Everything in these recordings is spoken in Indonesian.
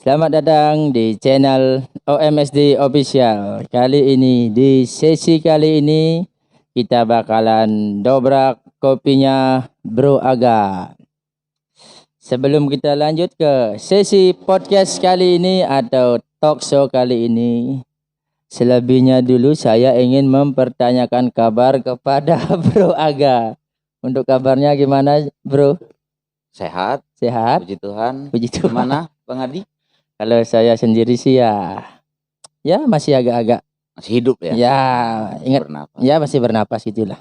Selamat datang di channel OMSD Official. Di sesi kali ini kita bakalan dobrak kopinya Bro Aga. Sebelum kita lanjut ke sesi podcast kali ini atau talk show kali ini, selebihnya dulu saya ingin mempertanyakan kabar kepada Bro Aga. Untuk kabarnya gimana, Bro? Sehat, Sehat? puji Tuhan. Puji Tuhan. Gimana, Bang Adi? Kalau saya sendiri sih ya masih agak-agak Masih hidup ya? ya ingat Bernapas. ya masih bernapas gitulah.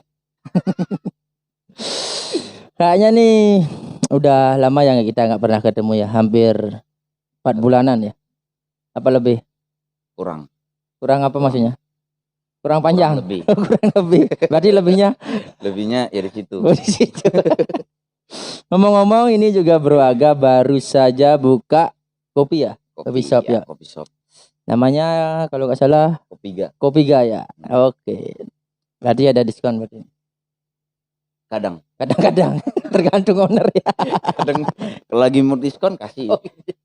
Kayaknya nih udah lama ya kita nggak pernah ketemu ya, hampir 4 bulanan ya. Apa lebih? Kurang Apa maksudnya? Kurang panjang. lebih. Kurang lebih. Berarti Lebihnya ya di situ. di situ. Ngomong-ngomong ini juga Bro Aga baru saja buka kopi ya? Kopi shop ya? Kopi shop. Namanya kalau nggak salah Kopiga ya. Oke. Berarti ada diskon berarti. Kadang-kadang tergantung owner ya. Kadang lagi mood diskon kasih.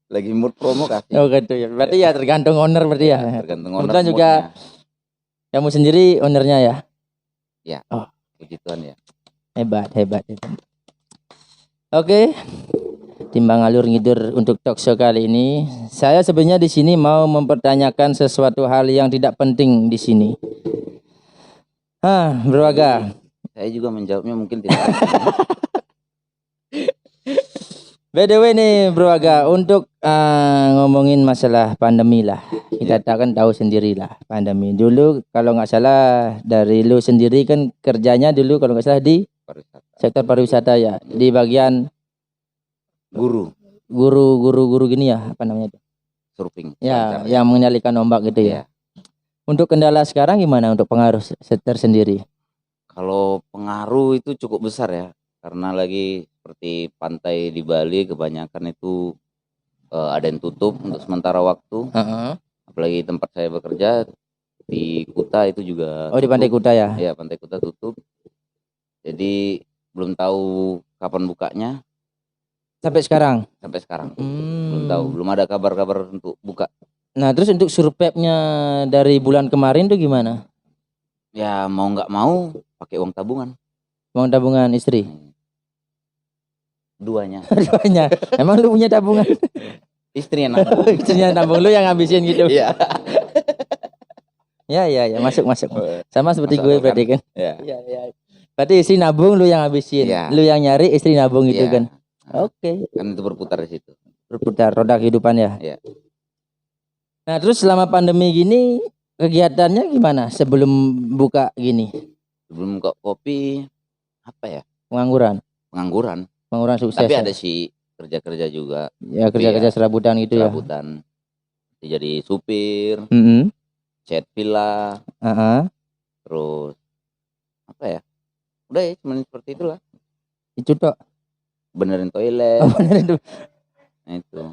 Lagi mood promo kasih. Oh gitu ya. Berarti ya tergantung owner berarti ya. Tergantung owner. Kebetulan juga kamu sendiri ownernya ya. Ya. Oh, puji Tuhan ya. Hebat. Oke. Timbang ngalur ngidur untuk talk show kali ini, saya sebenarnya di sini mau mempertanyakan sesuatu hal yang tidak penting di sini. Bro Aga. Saya juga menjawabnya mungkin tidak. BTW nih Bro Aga, untuk ngomongin masalah pandemi lah. Kita tahu sendiri lah pandemi. Dulu kalau nggak salah dari lu sendiri kan kerjanya dulu kalau nggak salah di sektor pariwisata ya, di bagian guru gini ya, apa namanya itu? Surfing. Ya, yang mengendalikan ombak gitu ya. Untuk kendala sekarang gimana untuk pengaruh tersendiri? Kalau pengaruh itu cukup besar ya, karena lagi seperti pantai di Bali kebanyakan itu ada yang tutup untuk sementara waktu. Apalagi tempat saya bekerja di Kuta itu juga. Oh, tutup. Di Pantai Kuta ya? Iya, Pantai Kuta tutup. Jadi belum tahu kapan bukanya. Sampai sekarang. Belum tahu, belum ada kabar-kabar untuk buka. Nah, terus untuk surveinya dari bulan kemarin tuh gimana? Ya mau nggak mau pakai uang tabungan. Uang tabungan istri? Duanya. Emang lu punya tabungan? Istrinya nabung. Istrinya nabung, lu yang ngabisin gitu? Iya. Ya, masuk. Sama seperti gue berarti kan? Iya. Berarti istri nabung, lu yang ngabisin. Ya. Lu yang nyari, istri nabung gitu kan? Oke. Kan itu berputar di situ. Berputar roda kehidupan ya. Iya. Nah, terus selama pandemi gini kegiatannya gimana sebelum buka gini? Sebelum buka kopi apa ya? Pengangguran sukses. Tapi ya? ada sih kerja juga. Ya, kerja serabutan gitu ya. Serabutan. Jadi supir, cat villa, terus apa ya? Udah ya, cuma seperti itulah. Itu toh. Benerin toilet. Nah itu.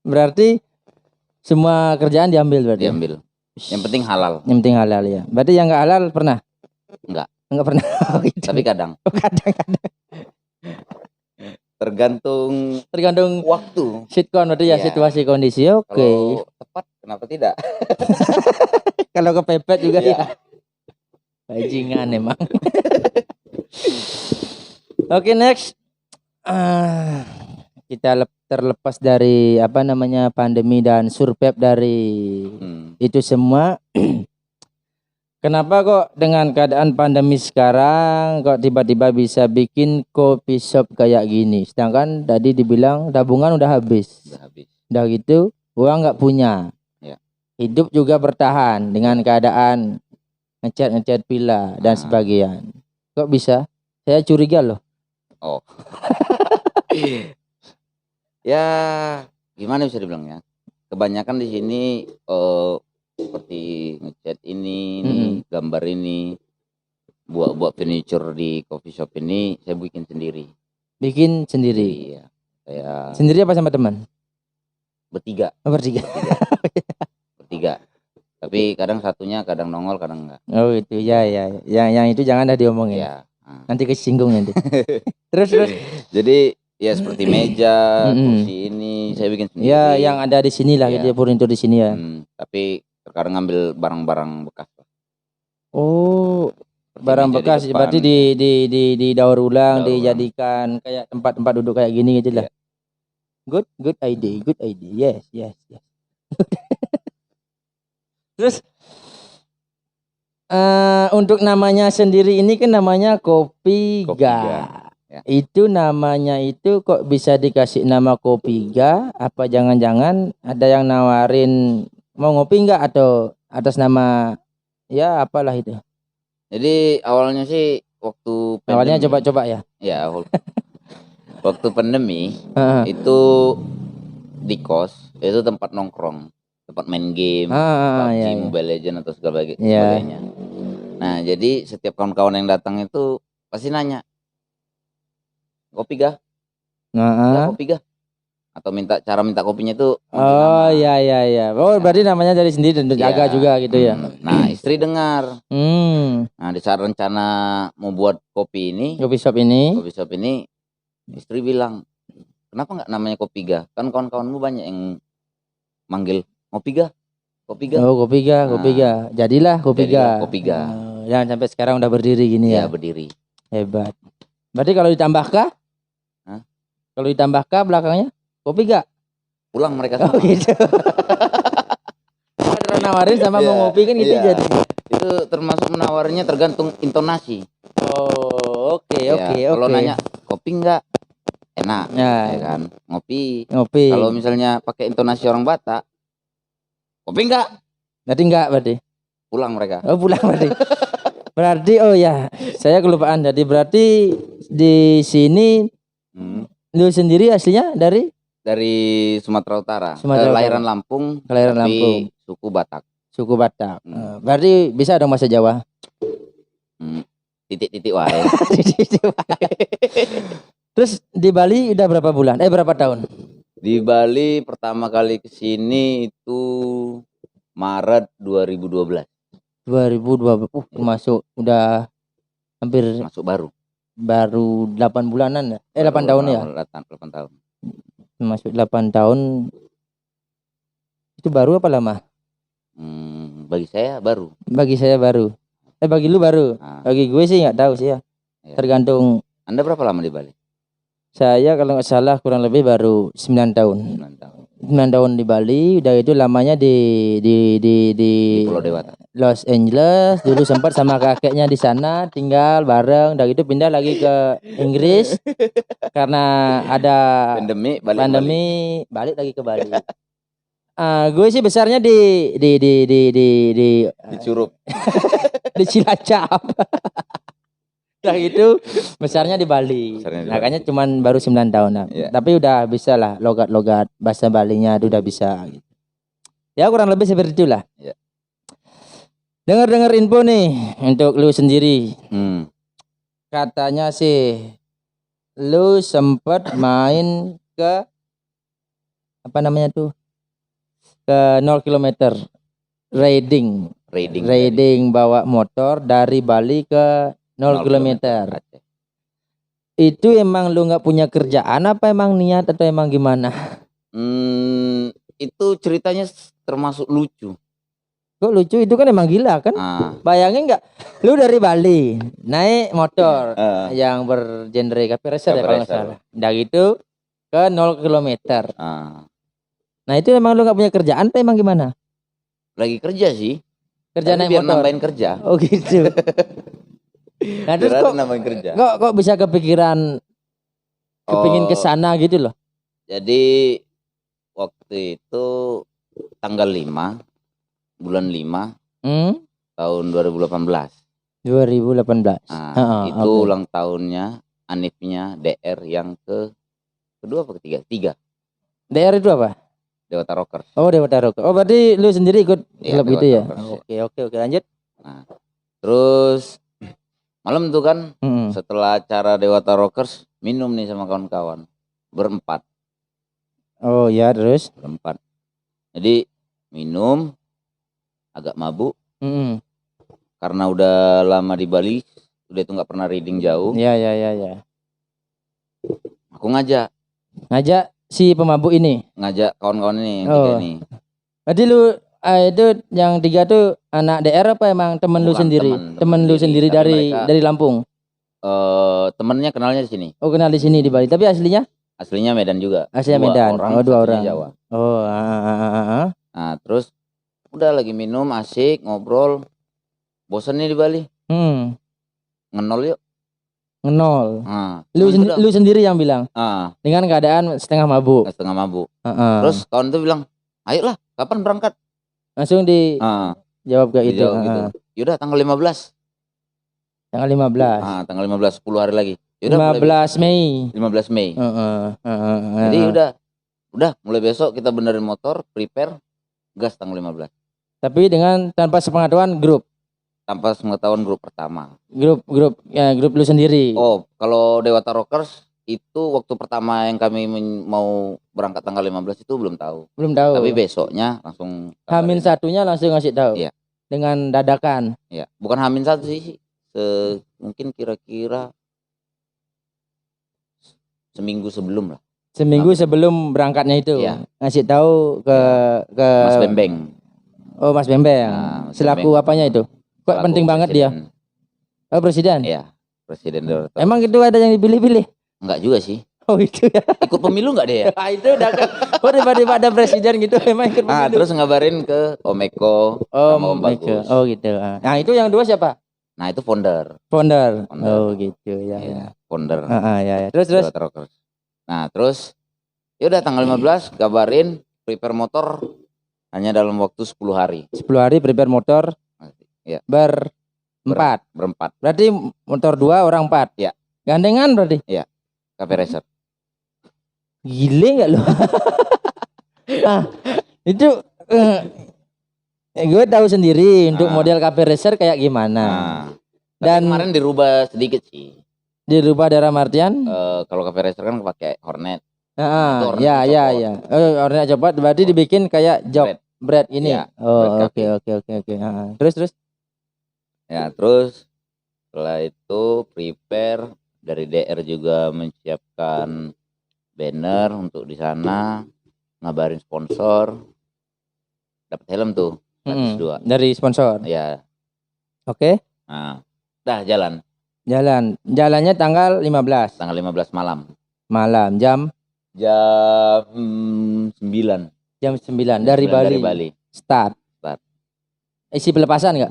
Berarti semua kerjaan diambil berarti? Diambil. Yang penting halal. Ya. Berarti yang nggak halal pernah? Enggak pernah. Gitu. Tapi kadang. Tergantung waktu. Sitkon berarti ya, situasi kondisi. Oke. Kalau tepat kenapa tidak? Kalau kepepet juga ya. Bajingan emang. Oke, next. Kita terlepas dari pandemi dan survei dari itu semua. Kenapa kok dengan keadaan pandemi sekarang kok tiba-tiba bisa bikin kopi shop kayak gini? Sedangkan tadi dibilang tabungan udah habis. Udah gitu uang nggak punya. Ya. Hidup juga bertahan dengan keadaan ngecat villa dan sebagainya. Kok bisa? Saya curiga loh. Oh. Ya gimana bisa dibilang ya? Kebanyakan di sini seperti ngecat ini, gambar ini, buat furniture di coffee shop ini saya bikin sendiri. Iya. Saya sendiri apa sama teman? Bertiga. Tapi kadang satunya kadang nongol, kadang enggak. Oh itu ya. Yang itu jangan dah diomongin. Ya. Nanti kesinggung nanti. terus. Jadi Ya seperti meja, Mm-mm. kursi ini saya bikin sendiri. Ya, yang ada di sini lah, Iya. gitu, furnitur di sini ya. Tapi terkadang ngambil barang-barang bekas. Oh, Seperti barang meja di bekas depan, berarti didaur ulang, Daur ulang. dijadikan kayak tempat-tempat duduk kayak gini gitu lah. Iya. Good idea. Yes. Terus untuk namanya sendiri ini kan namanya Kopiga. Ya. Itu namanya itu kok bisa dikasih nama Kopiga? Apa jangan-jangan ada yang nawarin mau ngopi nggak atau atas nama ya apalah itu? Jadi awalnya sih waktu pandemi. Awalnya coba-coba ya. Ya, waktu pandemi itu di kos itu tempat nongkrong, tempat main game, PUBG, ya. Mobile Legend atau sebagainya. Nah, jadi setiap kawan-kawan yang datang itu pasti nanya, kopi gak? Kopi gak? Atau cara minta kopinya itu Iya. Oh, berarti namanya dari sendiri dan jaga juga gitu ya. Nah, istri dengar. Nah, di saat rencana mau buat kopi shop ini, istri bilang, kenapa nggak namanya Kopiga? Kan kawan-kawanmu banyak yang manggil Kopiga. Oh, Kopiga. Jadilah Kopiga. Yang sampai sekarang udah berdiri gini ya. Iya, berdiri. Hebat. Berarti kalau ditambah K? Kalau ditambah K belakangnya Kopiga. Pulang mereka semua. Oh gitu. Ada nawarin sama mau ngopi kan gitu jadi. Itu termasuk menawarnya tergantung intonasi. Oh, oke. Kalau nanya kopi enggak? Enak, ya kan? Ngopi. Kalau misalnya pakai intonasi orang Batak, kopi enggak? Berarti. Pulang mereka. Oh, pulang berarti. Berarti oh ya, saya kelupaan. Jadi berarti di sini lu sendiri aslinya dari Sumatera Utara. Kelahiran Lampung. Tapi suku Batak. Berarti bisa dong bahasa Jawa. Titik-titik wae. Terus di Bali udah berapa bulan? Berapa tahun? Di Bali pertama kali kesini itu Maret 2012. 2012. Masuk udah hampir masuk baru 8 bulanan ya? 8 tahun ya? 8 tahun. Masuk 8 tahun. Itu baru apa lama? Bagi saya baru. Bagi lu baru. Bagi gue sih nggak tahu sih ya. Tergantung. Anda berapa lama di Bali? Saya kalau nggak salah kurang lebih baru 9 tahun. 9 tahun di Bali. Udah itu lamanya di Pulau Dewata, Los Angeles. Dulu sempat sama kakeknya di sana tinggal bareng. Udah gitu pindah lagi ke Inggris karena ada pandemi balik lagi ke Bali. Gue sih besarnya di Curup. di Cilacap. Nah itu besarnya di Bali. Makanya cuman baru 9 tahun lah. Tapi udah bisa lah logat-logat bahasa Balinya itu udah bisa gitu. Ya kurang lebih seperti itulah. Dengar info nih untuk lu sendiri. Katanya sih lu sempet main ke apa namanya tuh? Ke 0 km riding bawa motor dari Bali ke 0 km. Itu emang lu nggak punya kerjaan apa emang niat atau emang gimana? Itu ceritanya termasuk lucu. Kok lucu? Itu kan emang gila kan? Bayangin nggak? Lu dari Bali naik motor yang bergenre Cafe Racer ya kalau nggak salah. Udah gitu ke 0 km. Nah itu emang lu nggak punya kerjaan atau emang gimana? Lagi kerja sih. Kerja naik biar motor. Nambahin kerja. Oh gitu. Nah, terus kok bisa kepikiran kepingin ke sana gitu loh. Jadi waktu itu tanggal 5 bulan 5 tahun 2018. Itu ulang tahunnya Anifnya DR yang kedua apa ketiga? DR itu apa? Dewata Rockers. Oh, Dewata Rockers. Oh, berarti lu sendiri ikut klub gitu ya? Oke, lanjut. Nah, terus malam tuh kan setelah acara Dewata Rockers minum nih sama kawan-kawan berempat. Oh ya, terus berempat. Jadi minum agak mabuk. Karena udah lama di Bali, udah itu nggak pernah reading jauh. Ya. Aku ngajak si pemabuk ini. kawan-kawan ini yang Oh. 3 ini. Berarti lu itu yang 3 tuh anak DR apa emang temen lu Bukan, sendiri? Temen lu sendiri tapi mereka- dari Lampung. Temennya kenalnya di sini. Oh, kenal di sini di Bali. Tapi aslinya? Aslinya Medan juga. Aslinya 2 Medan. orang, Oh, 2 satunya orang. Jawa. Oh, Nah, terus udah lagi minum asik ngobrol. Bosan nih di Bali. Ngenol yuk. Ngenol. Nah, Lu sendiri yang bilang. Dengan keadaan setengah mabuk. Terus kawan itu bilang, ayolah, kapan berangkat? Langsung dijawab kayak gitu. Gitu. Yaudah tanggal 15. Tanggal 15. Tanggal 15, 10 hari lagi. Yaudah, 15 Mei. 15 Mei. Jadi udah mulai besok kita benerin motor, prepare, gas tanggal 15. Tapi tanpa sepengetahuan grup. Tanpa sepengetahuan grup pertama. Grup lu sendiri. Oh, kalau Dewata Rockers itu waktu pertama yang kami mau berangkat tanggal 15 itu belum tahu. Tapi besoknya langsung Hamin satunya langsung ngasih tahu. Iya. Dengan dadakan. Iya, bukan Hamin 1 sih. Mungkin kira-kira seminggu sebelum lah. Seminggu sebelum berangkatnya itu. Iya. Ngasih tahu ke Mas Bembeng. Oh, Mas Bembeng. Selaku apanya itu? Kok penting banget dia? Oh, presiden. Iya, presiden Dewata. Emang itu ada yang dipilih-pilih? Enggak juga sih. Oh, itu ya. Ikut pemilu enggak dia? Itu udah kan. Oh, tiba-tiba ada presiden gitu emang ikut pemilu. Terus ngabarin ke Om Eko sama Om Bagus. Oh, gitu. Nah, itu yang 2 siapa? Nah, itu founder. Oh, gitu ya. Founder. Ya. Terus. Nah, terus ya udah tanggal 15 kabarin prepare motor hanya dalam waktu 10 hari. 10 hari prepare motor. Iya. Berempat. Berarti motor 2 orang 4. Iya. Gandengan berarti? Iya. Cafe Racer. Gile enggak lu? Itu gue tahu sendiri untuk model Cafe Racer kayak gimana. Dan kemarin dirubah sedikit sih. Dirubah dalam artian? Kalau Cafe Racer kan pakai Hornet. Ya. Hornet copot berarti dibikin kayak jog bread ini. Ya, oh, oke. Terus. Ya, terus setelah itu prepare dari DR juga menyiapkan banner untuk di sana, ngabarin sponsor. Dapat helm tuh. Dari sponsor. Ya. Oke. Nah, dah jalan. Jalannya tanggal 15. Tanggal 15 malam. Jam 9. Jam 9 dari Bali. Start. Isi pelepasan enggak?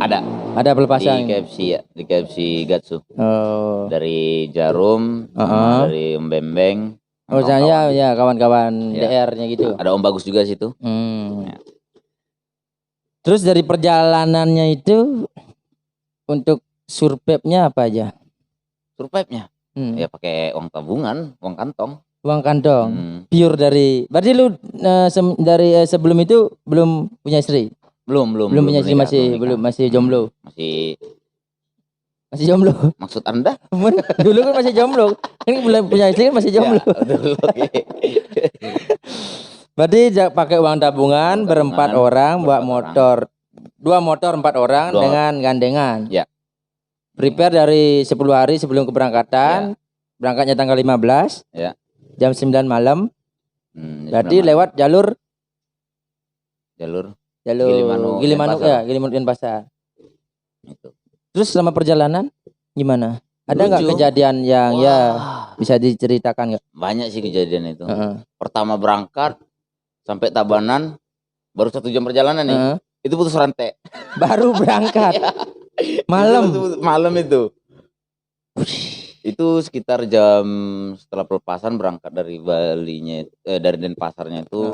Ada pelepasan. Di KFC Gatsu. Oh. Dari Jarum, dari Om Bembeng. Oh, saya ya kawan-kawan DR-nya gitu. Ada Om Bagus juga situ. Ya. Terus dari perjalanannya itu untuk survive-nya apa aja? Survive-nya? Ya pakai uang tabungan, uang kantong. Pure dari. Berarti lu dari sebelum itu belum punya istri? Belum punya istri, masih jomblo. Masih jomblo. Maksud Anda? Dulu kan masih jomblo. Kan belum punya istri kan masih jomblo. Berarti pakai uang tabungan berempat orang buat motor. 2 motor 4 orang dengan gandengan. Ya. Prepare dari 10 hari sebelum keberangkatan. Berangkatnya tanggal 15. Ya. Jam 9 malam. Berarti lewat jalur Gilimanuk ya, Gilimanuk Denpasar. Itu. Terus selama perjalanan gimana? Ada nggak kejadian yang bisa diceritakan nggak? Banyak sih kejadian itu. Pertama berangkat sampai Tabanan baru 1 jam perjalanan nih. Itu putus rantai. Baru berangkat. Malam itu. Itu sekitar jam setelah pelepasan berangkat dari Balinya dari Denpasarnya itu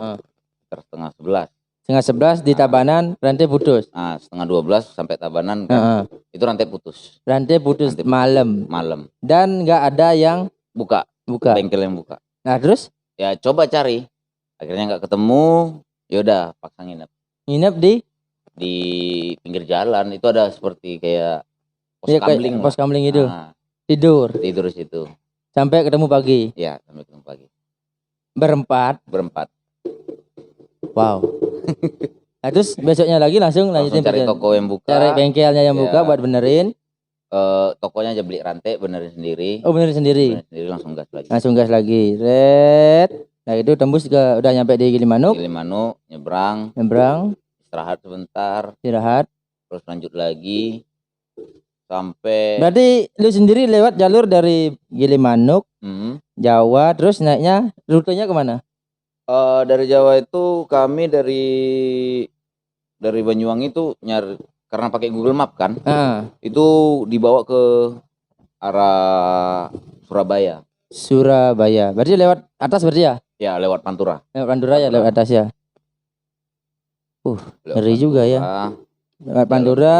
setengah 11. Setengah 11 di Tabanan rantai putus. Setengah 12 sampai Tabanan kan. Itu rantai putus. Malam. Dan nggak ada yang buka. Bengkel yang buka. Nah, terus? Ya coba cari. Akhirnya nggak ketemu. Yaudah paksa nginep. Nginep di pinggir jalan. Itu ada seperti kayak pos kamling itu. Tidur situ. Sampai ketemu pagi. Ya, sampai ketemu pagi. Berempat. Wow. Nah, terus besoknya lagi langsung lanjutin cari toko yang buka. Cari bengkelnya yang buka buat benerin. Tokonya aja beli rantai, benerin sendiri. Oh, benerin sendiri. Benerin sendiri, langsung gas lagi. Langsung gas lagi. Red. Nah, itu tembus ke udah nyampe di Gilimanuk. Gilimanuk, nyebrang. Istirahat sebentar. Terus lanjut lagi sampai. Berarti lu sendiri lewat jalur dari Gilimanuk, Jawa, terus naiknya rutenya kemana? Dari Jawa itu kami dari Banyuwangi itu nyari, karena pakai Google Map kan, itu dibawa ke arah Surabaya. Berarti lewat atas berarti ya? Ya, lewat Pantura. Lewat Pantura ya, lewat atas ya. Ngeri juga ya. Lewat Pantura.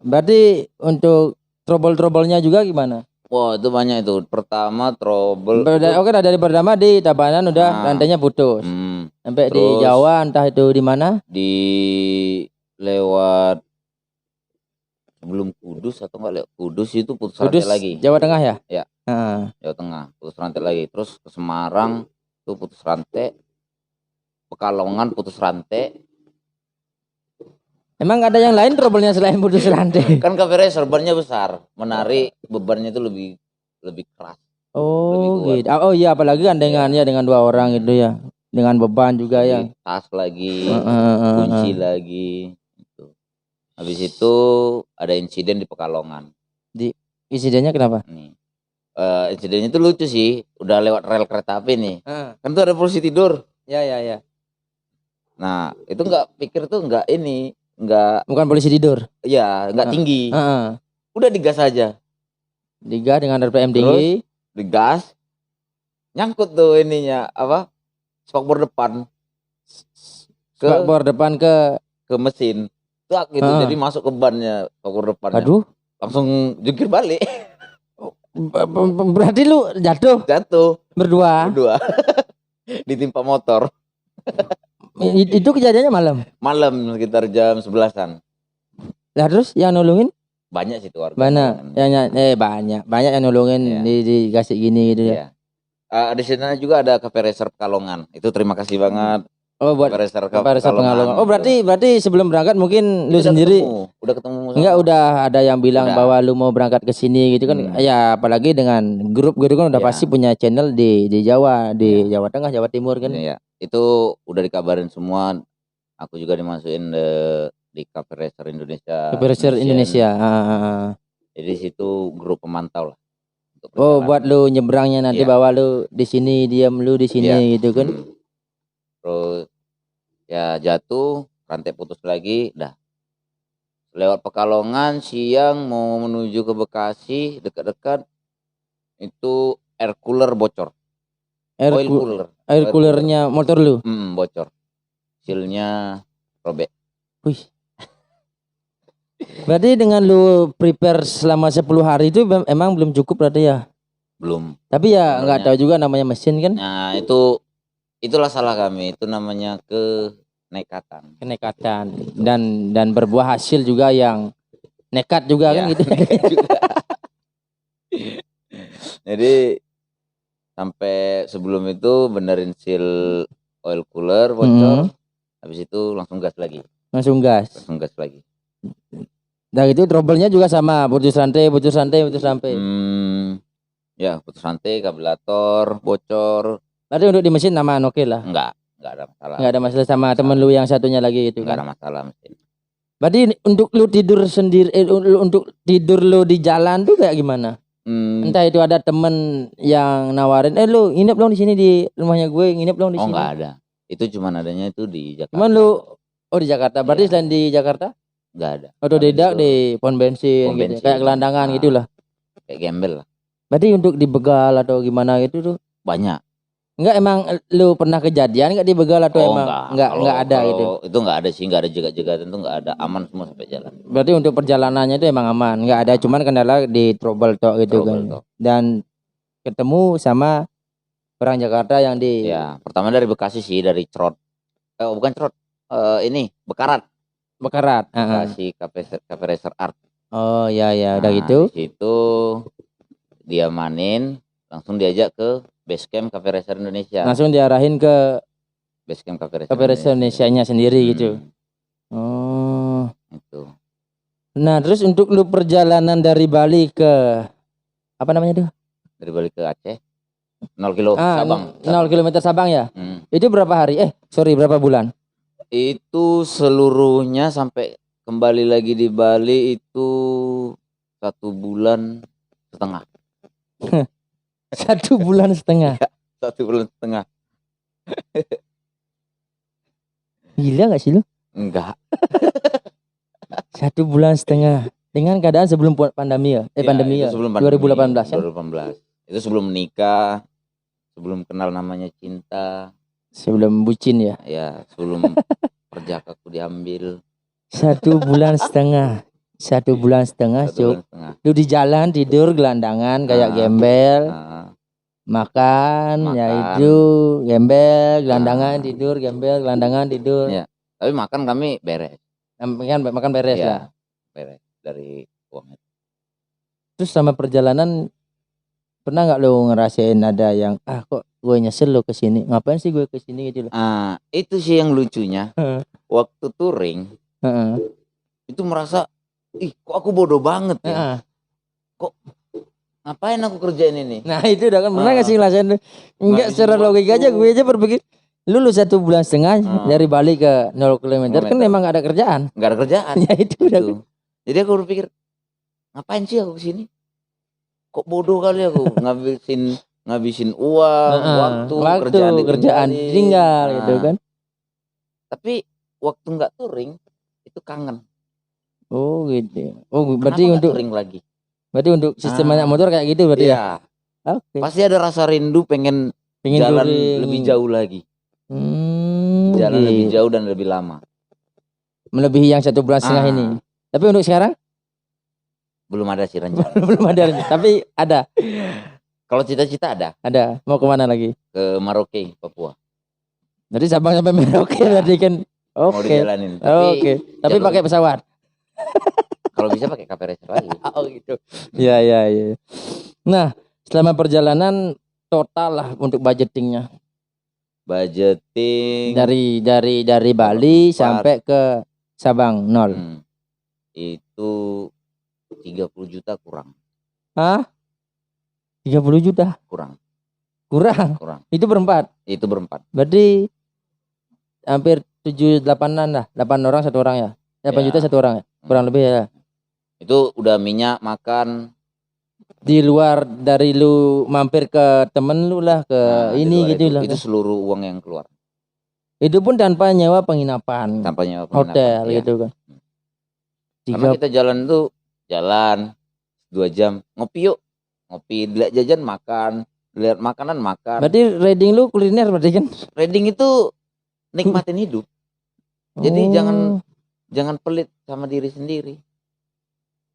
Berarti untuk trouble-troublenya juga gimana? Wah, itu banyak itu. Pertama trouble. Oke, dari pertama di Tabanan udah rantainya putus. Sampai di Jawa entah itu di mana? Di lewat sebelum Kudus atau enggak lewat Kudus itu putus rantai lagi. Jawa Tengah ya? Ya. Jawa Tengah putus rantai lagi. Terus ke Semarang itu putus rantai. Pekalongan putus rantai. Emang ada yang lain trouble-nya selain putus rantai? Kan KPR serbannya besar, menarik bebannya itu lebih keras. Oh, gitu. Oh iya, apalagi gandengannya dengan 2 orang gitu ya. Dengan beban juga ya. Tas lagi, kunci lagi. Gitu. Habis itu ada insiden di Pekalongan. Insidennya kenapa? Nih. Insidennya itu lucu sih. Udah lewat rel kereta api nih. Kan tuh ada polisi tidur. Ya. Nah, itu bukan polisi tidur. Iya, nggak tinggi. Udah digas aja. Digas dengan RPM tinggi. Digas. Nyangkut tuh ininya spakbor depan. Spakbor depan ke mesin. Tak gitu. Jadi masuk ke bannya spakbor depannya. Aduh. Langsung jungkir balik. Berarti lu jatuh? Berdua. Ditimpa motor. Itu kejadiannya malam? Malam sekitar jam 11-an. Lah terus yang nolongin? Banyak sih tuh warga. Banyak yang nolongin dikasih gini gitu ya. Di sana juga ada KP Racer Pekalongan. Itu terima kasih banget. Oh, buat KP Racer Pekalongan. Oh, berarti sebelum berangkat mungkin lu sendiri udah ketemu. Enggak, udah ada yang bilang bahwa lu mau berangkat ke sini gitu kan. Ya apalagi dengan grup gitu kan udah pasti punya channel di Jawa, di Jawa Tengah, Jawa Timur kan. Iya. Itu udah dikabarin semua. Aku juga dimasukin di KP Racer Indonesia. KP Racer Indonesia. Jadi situ grup pemantau lah. Oh, buat lu nyebrangnya nanti bawa lu di sini, diam lu di sini gitu kan. Terus ya jatuh, rantai putus lagi, dah. Lewat Pekalongan siang mau menuju ke Bekasi, dekat-dekat itu air cooler bocor. Air coolernya motor lu? Bocor. Sealnya robek. Wih. Berarti dengan lu prepare selama 10 hari itu emang belum cukup berarti ya? Belum. Tapi ya nggak tahu juga namanya mesin kan? Nah, itulah salah kami. Itu namanya kenekatan. Dan berbuah hasil juga yang nekat juga kan gitu. Jadi sampai sebelum itu benerin seal oil cooler bocor. Habis itu langsung gas lagi. Dan itu trouble-nya juga sama, putus rantai. Ya, putus rantai, kabelator bocor. Berarti untuk di mesin aman, oke lah. Enggak ada masalah. Enggak ada masalah sama temen lu yang satunya lagi itu kan. Enggak ada masalah mesin. Berarti untuk lu tidur sendiri, untuk tidur lu di jalan tuh kayak gimana? Entah itu ada temen yang nawarin, lu nginep dong di sini di rumahnya gue, nginep dong di sini. Oh, enggak ada. Itu cuman adanya itu di Jakarta. Cuman lu di Jakarta. Berarti selain di Jakarta? Enggak ada. Otodidak di pom bensin gitu. Kayak gelandangan gitulah. Kayak gembel lah. Berarti untuk dibegal atau gimana gitu tuh banyak. Enggak, emang lu pernah kejadian enggak dibegal atau emang enggak ada gitu? Itu enggak ada sih, enggak ada jegat-jegatan, itu enggak ada, aman semua sampai jalan. Berarti untuk perjalanannya itu emang aman, enggak ada, cuman kendala di trouble tok gitu kan. Dan ketemu sama orang Jakarta yang di pertama dari Bekasi sih, dari Crot. Bukan Crot. Ini Bekarat. Bekasi KP Racer Art. Oh ya udah gitu. Di situ dia manin, langsung diajak ke base camp KP Racer Indonesia. Langsung diarahin ke base camp KP Racer Indonesia-nya sendiri gitu. Oh. Itu. Nah, terus untuk lu perjalanan dari Bali ke apa namanya tuh? Dari Bali ke Aceh 0 kilo Sabang. 0 kilometer Sabang ya? Itu berapa hari? Berapa bulan? Itu seluruhnya sampai kembali lagi di Bali itu 1,5 bulan. 1,5 bulan. Ya, 1,5 bulan. Gila gak sih lu? Enggak. 1,5 bulan. Dengan keadaan sebelum pandemi ya? Pandemi ya? Sebelum 2018 kan? 2018. Itu sebelum menikah, sebelum kenal namanya cinta. Sebelum bucin ya? Ya, sebelum perjakaku diambil. 1,5 bulan. 1,5 bulan, Cuk. Lu di jalan tidur gelandangan kayak gembel. Makan, ya itu gembel, gelandangan tidur, gembel, gelandangan tidur. Ya, tapi makan kami beres. Makan beres ya, lah. Beres dari uang itu. Terus sama perjalanan pernah nggak lo ngerasain ada yang kok gue nyesel lo kesini, ngapain sih gue kesini gitu loh? Itu sih yang lucunya. Waktu touring itu merasa kok aku bodoh banget ya. Kok ngapain aku kerjain ini? Nah itu udah kan pernah nggak sih ngerasain? Enggak, secara logika aja gue aja berpikir lulus 1,5 bulan dari Bali ke 0 kilometer kan memang gak ada kerjaan. Nggak ada kerjaan. Ya itu udah. Jadi aku berpikir ngapain sih aku kesini? Kok bodoh kali aku ngabisin uang, kerjaan ditinggal gitu kan. Tapi waktu nggak touring itu kangen. Oh gitu. Oh berarti untuk touring lagi. Berarti untuk sistem banyak motor kayak gitu berarti ya? Okay. Pasti ada rasa rindu pengen jalan touring lebih jauh lagi. Jalan lebih jauh dan lebih lama. Melebihi yang 1,5 bulan ini. Tapi untuk sekarang? Belum ada sih rencana. Belum ada rencana, tapi ada. Kalau cita-cita ada. Ada. Mau kemana lagi? Ke Merauke, Papua. Jadi Sabang sampai Merauke berarti kan. Mau dijalanin. Tapi pakai pesawat. Kalau bisa pakai KPRS lagi. Oh gitu. Ya. Nah, selama perjalanan total lah untuk budgetingnya. Budgeting dari Bali sampai ke Sabang 0. Itu 30 juta kurang. 30 juta? Kurang. Itu berempat? Itu berempat. Berarti hampir 7-8an lah. 8 orang 1 orang ya? 8 juta 1 orang ya? Kurang lebih ya. Itu udah minyak, makan. Di luar dari lu mampir ke temen lu lah, ke ini gitu lah. Itu seluruh uang yang keluar. Itu pun tanpa nyewa penginapan. Hotel gitu kan. Karena kita jalan 2 jam. Ngopi yuk. Lihat jajan makan. Lihat makanan makan. Berarti riding lu kuliner berarti kan? Riding itu nikmatin hidup. Jadi jangan pelit sama diri sendiri.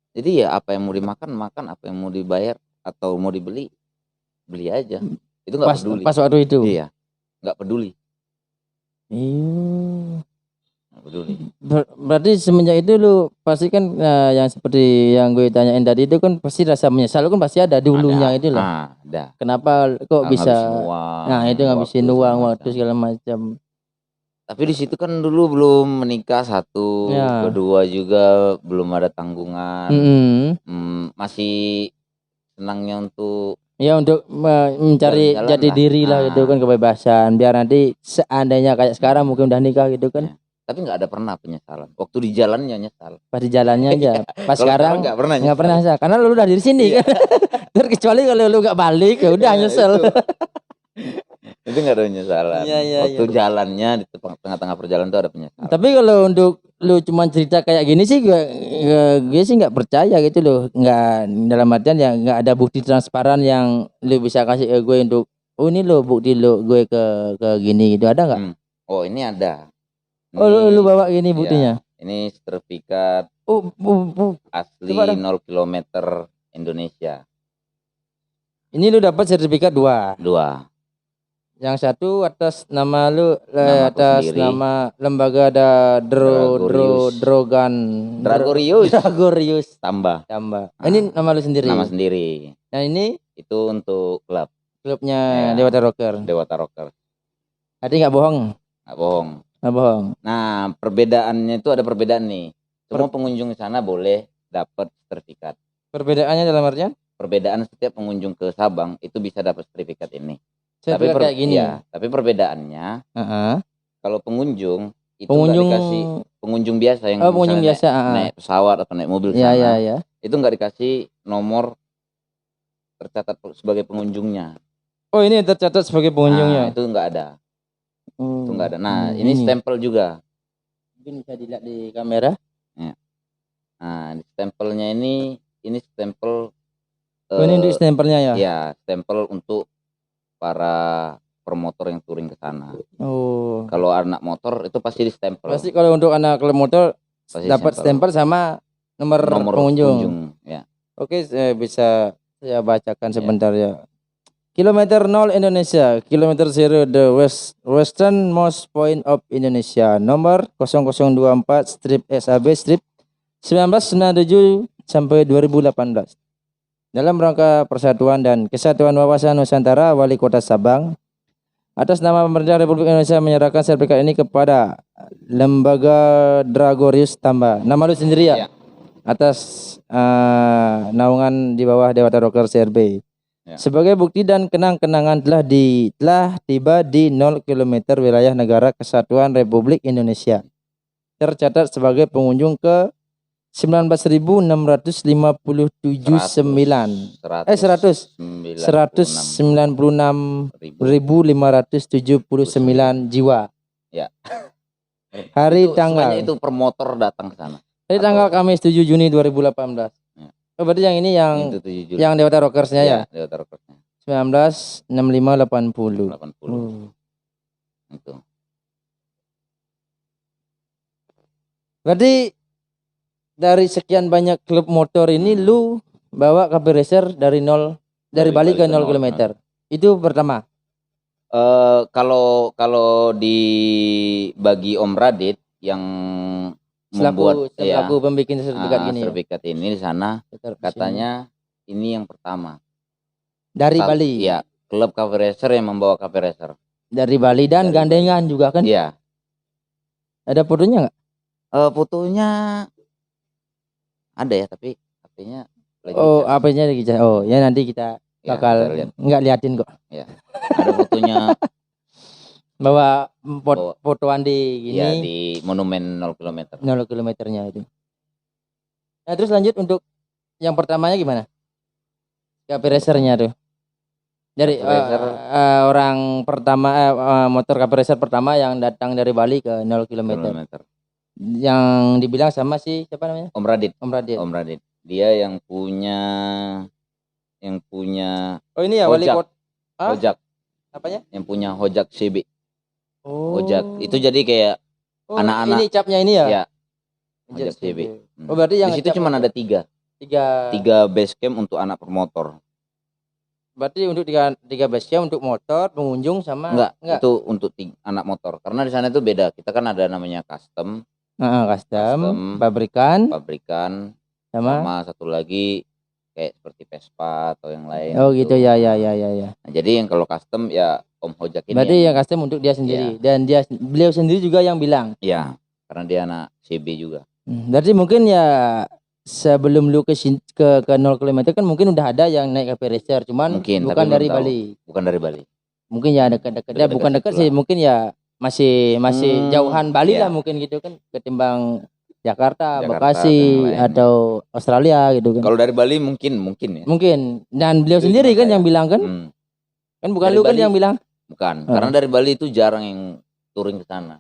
Jadi ya apa yang mau dimakan, apa yang mau dibayar atau mau dibeli, beli aja. Itu nggak peduli. Pas waktu itu? Iya, nggak peduli. Nggak peduli. Berarti semenjak itu lu pasti kan yang seperti yang gue tanyain tadi itu kan pasti rasa menyesal lu kan pasti ada dulunya itu lah. Ada. Kenapa kok bisa? Itu ngabisin uang, waktu segala macam. Tapi di situ kan dulu belum menikah satu, kedua juga belum ada tanggungan. Masih senangnya untuk mencari jati diri lah gitu kan, kebebasan. Biar nanti seandainya kayak sekarang mungkin udah nikah gitu kan. Tapi nggak ada pernah penyesalan. Waktu di jalannya nyesal. Pas di jalannya aja. Pas sekarang nggak pernah nyesal. Karena lu udah di sini kan. Terkecuali kalau lu nggak balik ya udah nyesel. Itu nggak ada penyesalan. Waktu jalannya di tengah-tengah perjalanan tuh ada penyesalan. Tapi kalau untuk lu cuma cerita kayak gini sih gue sih nggak percaya gitu loh. Nggak, dalam artian ya nggak ada bukti transparan yang lu bisa kasih ke gue untuk ini lo bukti lo gue ke gini gitu, ada nggak? Ini ada. Lu bawa gini buktinya? Ini sertifikat asli 0 kilometer Indonesia. Ini lu dapat sertifikat 2. Yang satu atas nama lu, atas nama lembaga ada Dragorius tambah. Ini nama lu sendiri? Nama sendiri. Nah ini? Itu untuk klubnya Dewata Rocker. Artinya nggak bohong? Nggak bohong. Nah perbedaannya itu ada perbedaan nih. Semua pengunjung di sana boleh dapat sertifikat. Perbedaannya dalam artian? Perbedaan setiap pengunjung ke Sabang itu bisa dapat sertifikat ini. Sertifikat kayak gini. Ya, tapi perbedaannya kalau pengunjung itu nggak pengunjung dikasih pengunjung biasa yang pengunjung biasa naik pesawat atau naik mobil ya, sana. ya. Itu nggak dikasih nomor tercatat sebagai pengunjungnya. Oh, ini tercatat sebagai pengunjungnya. Nah, itu nggak ada. Itu nggak ada. Nah, ini ini stempel juga. mungkin bisa dilihat di kamera. Ya. Nah, stempelnya ini stempel. Ini untuk stempelnya ya? Ya, stempel untuk para promotor yang touring ke sana. Oh. Kalau anak motor itu pasti di stempel. Pasti kalau untuk anak klub motor dapat stempel sama nomor pengunjung. Ya. Oke, bisa saya bacakan sebentar ya. Kilometer 0 Indonesia, kilometer 0 the westernmost point of Indonesia, nomor 0024 strip SAB strip 1997 sampai 2018. Dalam rangka persatuan dan kesatuan wawasan Nusantara, Wali Kota Sabang atas nama pemerintah Republik Indonesia menyerahkan sertifikat ini kepada Lembaga Dragorius Tamba. Nama lu sendiri ya? Ya. Atas naungan di bawah Dewata Rocker CRB. Ya. Sebagai bukti dan kenang-kenangan telah tiba di 0 km wilayah negara Kesatuan Republik Indonesia. Tercatat sebagai pengunjung ke 19.657 196.579 jiwa. Ya. Hari itu, tanggal itu promotor datang ke sana. Hari tanggal Kamis 7 Juni 2018. Ya. Oh, berarti yang ini yang Dewata Rockersnya ya? Dewata Rockersnya. 1965-80. Itu. Berarti dari sekian banyak klub motor ini lu bawa KP Racer dari Bali ke 0 km. Itu pertama. Kalau dibagi Om Radit yang selaku pembikin sertifikat gini. Sertifikat ini di sana katanya ini yang pertama. Dari Bali. Iya, klub KP Racer yang membawa KP Racer. Dari Bali dan gandengan juga kan? Iya. Ada fotonya nggak? Fotonya ada ya, tapi HP-nya lagi. HP-nya lagi. Oh, ya nanti kita bakal nggak liatin kok. Ya. Ada fotonya bawa fotoan di gini. Ya, di monumen 0 km. 0 kilometernya itu. Nah, terus lanjut untuk yang pertamanya gimana? KP Racer-nya tuh. Dari orang pertama motor KP Racer pertama yang datang dari Bali ke 0 km. Yang dibilang sama si siapa namanya? Om Radit. Om Radit. Dia yang punya Oh, ini ya Wali Kota. Hojak. Apanya? Yang punya Hojak CB. Oh. Hojak. Itu jadi kayak anak-anak. Ini capnya ini ya? Iya. Hojak CB. Oh, berarti yang di situ cuma ada 3 base camp untuk anak permotor. Berarti untuk 3 base camp untuk motor, pengunjung sama enggak. Itu untuk anak motor. Karena di sana itu beda. Kita kan ada namanya custom, pabrikan sama satu lagi kayak seperti Vespa atau yang lain. Oh gitu ya. Nah, jadi yang kalau custom ya Om Hojak ini. Berarti yang custom untuk dia sendiri dan beliau sendiri juga yang bilang. Iya, karena dia anak CB juga. Berarti mungkin ya sebelum lu ke 0 km kan mungkin udah ada yang naik KP Racer, cuman bukan dari Bali. Bukan dari Bali. Mungkin ya dekat-dekat ya, bukan dekat sih, mungkin ya masih jauhan Bali lah mungkin gitu kan ketimbang Jakarta, Bekasi atau Australia gitu kan. Kalau dari Bali mungkin ya. Mungkin. Dan beliau sendiri kan yang bilang kan? Kan bukan dari lu Bali, kan yang bilang? Bukan. Karena dari Bali itu jarang yang touring ke sana.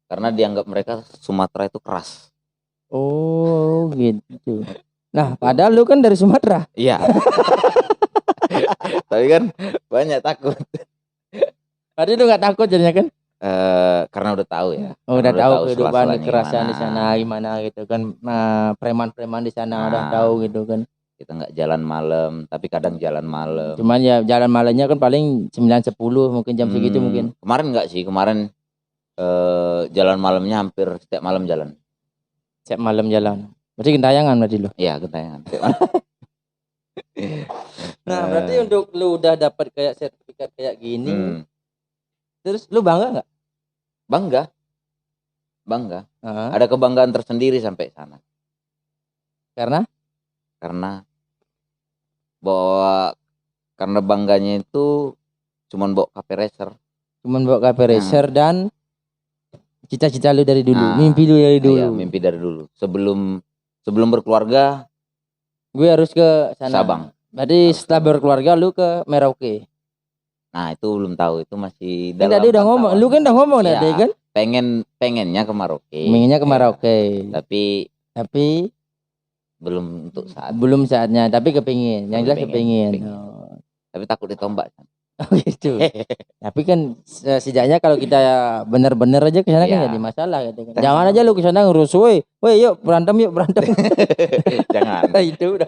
Karena dianggap mereka Sumatera itu keras. Oh, gitu. Nah, padahal lu kan dari Sumatera. Iya. Tapi kan banyak takut. Berarti lu nggak takut jadinya kan? Karena udah tahu ya. Oh, udah tahu kehidupan kekerasan di sana gimana gitu kan. Nah, preman-preman di sana udah tahu gitu kan. Kita nggak jalan malam, tapi kadang jalan malam. Cuman ya jalan malamnya kan paling 9-10 mungkin jam segitu mungkin. Kemarin nggak sih, kemarin jalan malamnya hampir setiap malam jalan. Setiap malam jalan. Berarti gentayangan berarti lu? Iya, gentayangan. Nah, berarti untuk lu udah dapat kayak sertifikat kayak gini. Terus lu bangga nggak? Bangga. Ada kebanggaan tersendiri sampai sana. Karena bawa, karena bangganya itu cuman bawa KP Racer. Dan cita-cita lu dari dulu, Nah, mimpi lu dari dulu. Iya, mimpi dari dulu. Sebelum berkeluarga, gue harus ke sana. Sabang. Berarti setelah berkeluarga lu ke Merauke. Nah, itu belum tahu, itu masih Kan dalam tadi udah ngomong, lu kan udah ngomong Iya, tadi kan? pengennya ke Merauke. Pengennya ke Merauke. Tapi belum untuk saat. Belum saatnya, tapi kepingin. Yang jelas kepingin. Oh. Tapi takut ditombak. Oh gitu. Tapi kan setidaknya kalau kita bener-bener aja ke sana kan jadi masalah gitu kan. Jangan aja lu ke sana ngurus, woi yuk berantem. Jangan. Itu udah.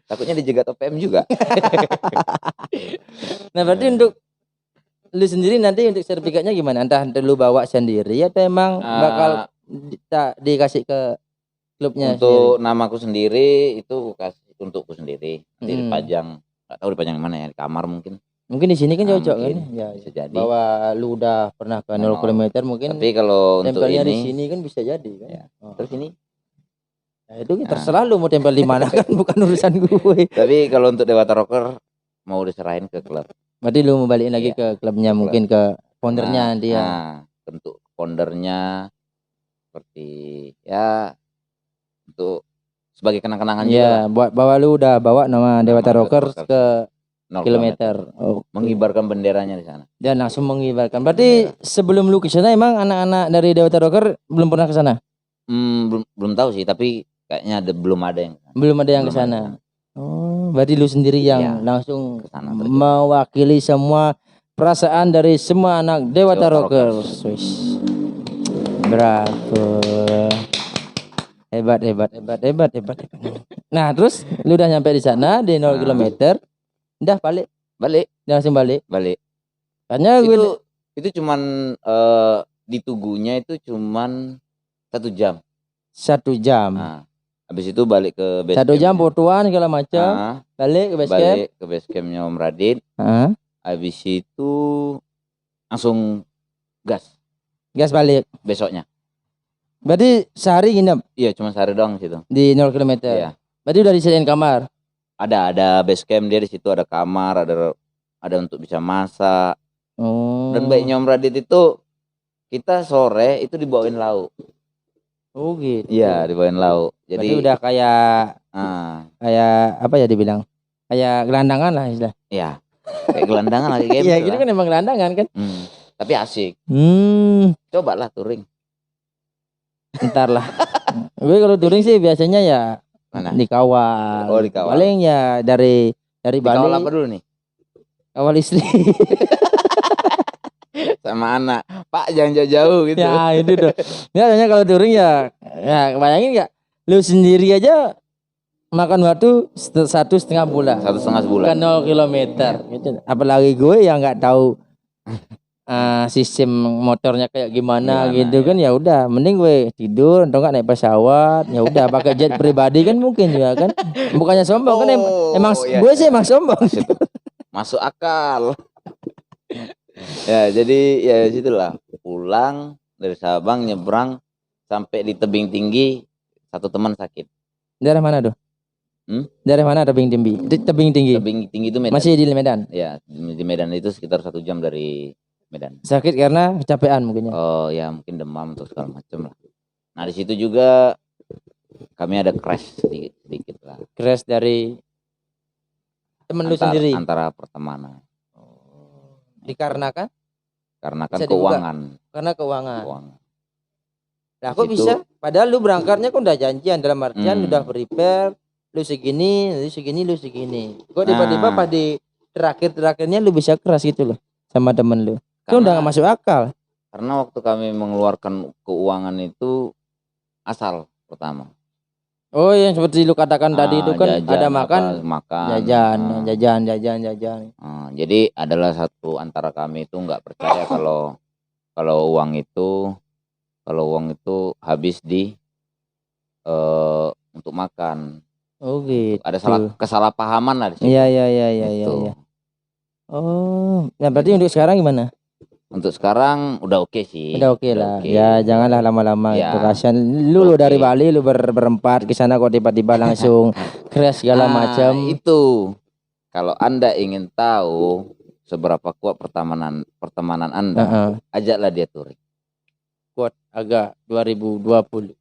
Takutnya dijegat OPM juga. Nah, berarti untuk lu sendiri nanti untuk sertifikatnya gimana? Entah lu bawa sendiri atau emang bakal dikasih ke klubnya untuk sendiri? Namaku sendiri itu kasih untukku sendiri. Nanti dipajang, nggak tahu dipajang mana ya, di kamar mungkin. Mungkin di sini kan cocok kan? Ya, bisa jadi. Bahwa lu udah pernah ke 0 km mungkin. Tapi kalau untuk ini di sini kan bisa jadi kan. Ya. Terus ini itu terserah lu mau tempel di mana kan, bukan urusan gue. Tapi kalau untuk Dewata Rocker mau diserahin ke klub. Berarti lu mau balikin lagi ke klubnya, mungkin ke foundernya dia. Bentuk foundernya seperti ya untuk sebagai kenang-kenangan juga. Buat bawa lu udah bawa nama Dewata Rockers ke 0 kilometer. Mengibarkan benderanya di sana. Dan langsung mengibarkan. Berarti sebelum lu ke sana emang anak-anak dari Dewata Rocker belum pernah ke sana? Belum tahu sih, tapi kayaknya belum ada yang ke sana. Oh, berarti lu sendiri yang langsung kesana, mewakili semua perasaan dari semua anak Dewata Rockers. Bravo. Hebat. Nah, terus lu udah nyampe di sana di 0 km. Udah balik. Langsung balik. Karena itu cuman di Tugunya itu cuman 1 jam. 1 jam. Nah, habis itu balik ke base 1 jam fotoan segala macam. Balik ke base campnya Om Radit. Habis itu langsung gas balik besoknya. Berarti sehari nginep? Iya, cuma sehari doang situ. Di 0 km. Iya. Berarti udah disediain kamar? Ada base camp dia di situ, ada kamar, ada untuk bisa masak. Oh. Dan baiknya Om Radit itu kita sore itu dibawain lauk. Oh gitu. Iya, dibawain lauk. Jadi berarti udah kayak apa ya dibilang? Kayak gelandangan lah istilah. Iya. Kayak gelandangan lagi game. Iya, gitu kan emang gelandangan kan. Tapi asik. Cobalah touring. Ntar lah. Gue kalau touring sih biasanya ya dikawal. Oh, dikawal. Paling ya dari Bali. Dikawal apa dulu nih? Kawal istri. Sama anak. Pak, jangan jauh-jauh gitu. Ya, itu tuh. Ya, hanya kalau touring ya bayangin enggak? Lu sendiri aja makan waktu 1,5 bulan. 1,5 bulan. Kan 0 km gitu. Apalagi gue yang enggak tahu sistem motornya kayak gimana gitu kan. Ya udah, mending gue tidur atau enggak naik pesawat, ya udah pakai jet pribadi kan mungkin juga kan. Bukannya sombong kan emang gue sih emang sombong. Masuk akal. Ya, jadi ya situlah. Pulang dari Sabang nyebrang sampai di tebing tinggi, satu teman sakit. Daerah mana tuh? Daerah mana tebing tinggi? Tebing tinggi itu Medan. Masih di Medan? Ya, di Medan itu sekitar 1 jam dari Medan. Sakit karena kecapean mungkin ya? Oh ya, mungkin demam atau segala macam lah. Nah, di situ juga kami ada crash sedikit lah. Crash dari temen lu sendiri? Antara pertemanan. Dikarenakan? Karena kan keuangan. Karena keuangan. Lah kok bisa? Padahal lu berangkatnya kan udah janjian, dalam artian udah prepare, lu segini. Kok tiba-tiba pas di terakhirnya lu bisa keras gitu loh sama temen lu? Itu udah gak masuk akal. Karena waktu kami mengeluarkan keuangan itu asal pertama. Oh, yang seperti lu katakan tadi itu kan ada makan, jajan. Jadi adalah satu antara kami itu nggak percaya kalau uang itu habis di untuk makan. Oh gitu. Ada kesalahpahaman lah di situ. Iya. Oh, nah berarti untuk sekarang gimana? Untuk sekarang udah oke sih. Udah oke lah. Ya janganlah lama-lama Ya. itu kasihan. Lu dari Bali lu berempat ke sana kok tiba-tiba langsung crash segala macam. Itu. Kalau Anda ingin tahu seberapa kuat pertemanan Anda, ajaklah dia touring. Kuat agak 2020.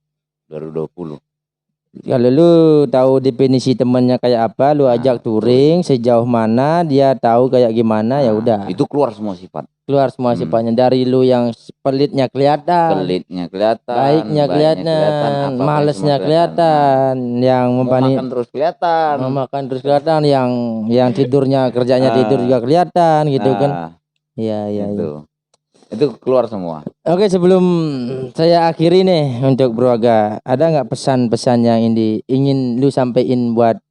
Kalau lu tahu definisi temannya kayak apa, lu ajak touring sejauh mana, dia tahu kayak gimana, ya udah. Itu keluar semua sifat. Keluar semua sifatnya, dari lu yang pelitnya kelihatan, baiknya kelihatan, malesnya kelihatan, yang makan terus kelihatan, yang tidurnya kerjanya tidur juga kelihatan gitu kan. Iya. Itu keluar semua. Oke, sebelum saya akhiri nih untuk Bro Aga, ada nggak pesan-pesan yang ingin lu sampein buat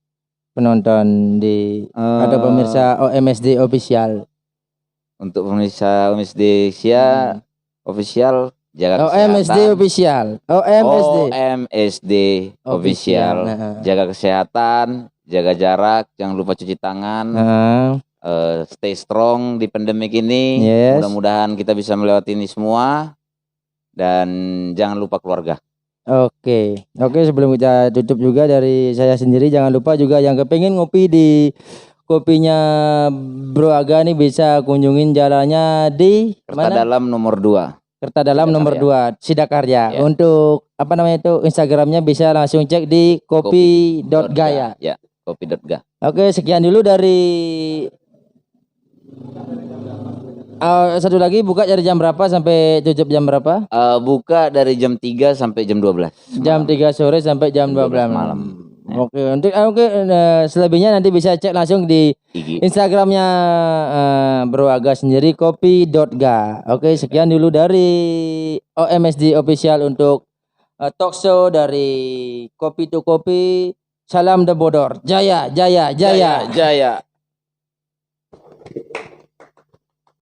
penonton atau pemirsa OMSD official? Untuk pemirsa OMSD official, jaga OMSD kesehatan. OMSD official. Jaga kesehatan, jaga jarak, jangan lupa cuci tangan. Stay strong di pandemik ini. Mudah-mudahan kita bisa melewati ini semua, dan jangan lupa keluarga. Oke, sebelum kita tutup juga dari saya sendiri, jangan lupa juga yang kepengen ngopi di kopinya Bro Aga nih bisa kunjungin jalannya di Kertadalam nomor 2. Kertadalam nomor 2 Sidakarya. Ya. Untuk apa namanya itu Instagramnya bisa langsung cek di kopi.gaya. Ya, kopi.ga. Oke, sekian dulu dari satu lagi, buka dari jam berapa sampai tutup jam berapa? Buka dari jam 3 sampai jam 12. Jam 3 sore sampai jam 12 malam. Oke, selebihnya nanti bisa cek langsung di Instagramnya Bro Aga sendiri, kopi.ga. Oke, sekian dulu dari OMSD official untuk talk show dari Kopi to Kopi. Salam The Bodor. Jaya.